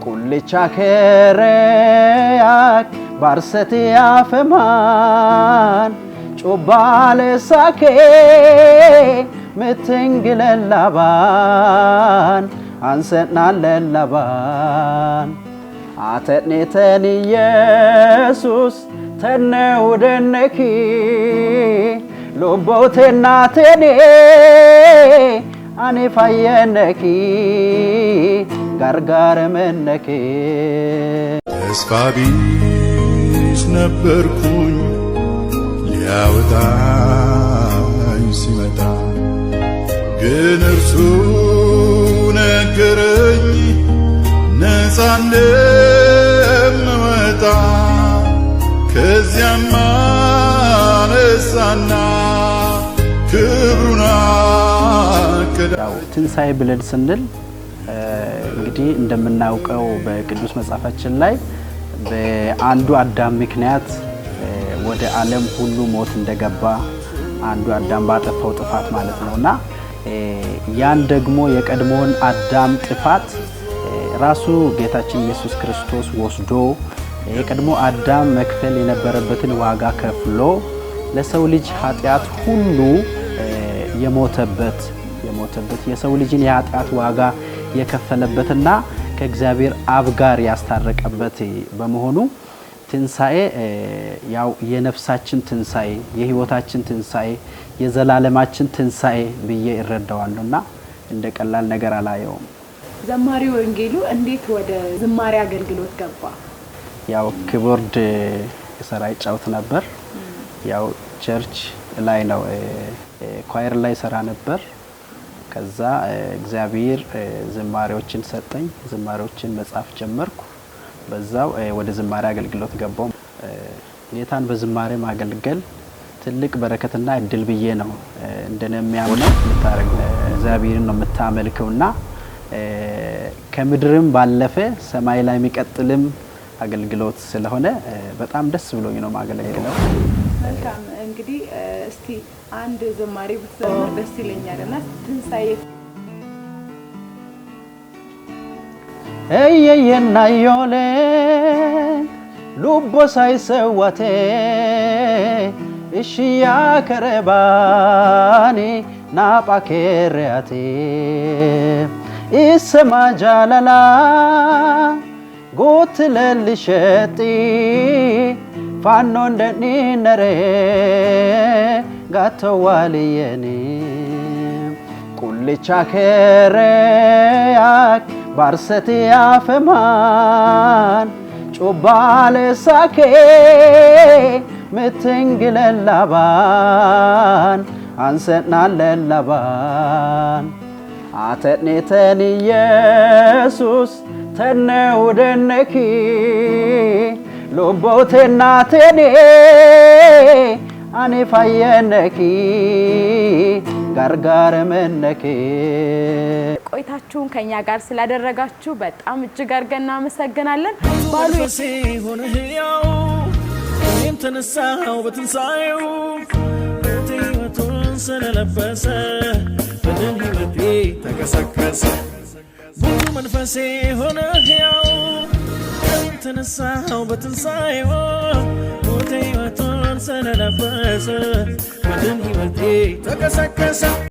ቁልቻ ከረያክ ባርሰት ያፈማን ጮባለ ሳኬ ምትንግለላባን አንሰና ለላባን አተኔተን ኢየሱስ ተነውደነኪ ሎቦቴና ተኔ አኔ ፋየነኪ ጋርጋር መነኪ ተስፋ ቢስ ነበርኩኝ ሊያወጣኝ ሲመጣ ግን እርሱ ነገረኝ ነፃ እንደምወጣ ከዚያም አነሳና ክብሩን አከዳው። ትንሣኤ ብለን ስንል እንግዲህ እንደምናውቀው በቅዱስ መጽሐፋችን ላይ በአንዱ አዳም ምክንያት ወደ ዓለም ሁሉ ሞት እንደገባ አንዱ አዳም ባጠፋው ጥፋት ማለት ነውና ያን ደግሞ የቀድሞውን አዳም ጥፋት ራሱ ጌታችን ኢየሱስ ክርስቶስ ወስዶ የቀድሞ አዳም መክፈል የነበረበትን ዋጋ ከፍሎ ለሰው ልጅ ኃጢአት ሁሉ የሞተበት የሰው ልጅን የኃጢአት ዋጋ የከፈለበትና ከእግዚአብሔር አብ ጋር ያስታረቀበት በመሆኑ ትንሣኤ ያው የነፍሳችን ትንሣኤ የህይወታችን ትንሣኤ የዘላለማችን ትንሣኤ ብዬ እረዳዋለሁና እንደ ቀላል ነገር አላየውም። ዘማሪው ወንጌሉ እንዴት ወደ ዝማሬ አገልግሎት ገባ? ያው ኪቦርድ ሰራይ ጫውት ነበር። ያው ቸርች ላይ ነው ኳየር ላይ ሰራ ነበር። ከዛ እግዚአብሔር ዝማሬዎችን ሰጠኝ። ዝማሬዎችን መጻፍ ጀመርኩ። በዛው ወደ ዝማሬ አገልግሎት ገባው። ጌታን በዝማሬ ማገልገል ትልቅ በረከትና እድል ብዬ ነው እንደነሚያምነው ልታረግ እግዚአብሔርን ነው የምታመልከውና ከምድርም ባለፈ ሰማይ ላይ የሚቀጥልም አገልግሎት ስለሆነ በጣም ደስ ብሎኝ ነው ማገለግለው። መልካም እንግዲህ እስቲ አንድ ዝማሬ ብትዘምር ደስ ይለኛልና ትንሣኤ እየየና ዮሌ ሉቦ ሳይሰዋቴ እሺያ ከረባኒ ናጳኬሪያቴ ኢሰማ ጃላላ ጎት ለልሸጢ ፋኖ እንደኒነሬ ጋተዋልየኒ ቁልቻ ከረያክ ባርሰት ያፈማን ጮባለ ሳኬ ምትንግለላባን አንሰና ለላባን አተኔተን ኢየሱስ ተነውደነኪ ሎቦቴና ተኔ አኔ ፋየነኪ ጋርጋር መነኪ። ቆይታችሁን ከኛ ጋር ስላደረጋችሁ በጣም እጅግ አድርገን እናመሰግናለን። ባሉ ሆነ ያው እኔም ተነሳው በትንሣኤው ሕይወቱን ስለለበሰ በደም ሕይወቴ ተቀሰቀሰ። ብዙ መንፈሴ ሆነ ያው እኔም ተነሳው በትንሣኤው ሕይወቱን ስለለበሰ በደም ሕይወቴ ተቀሰቀሰ።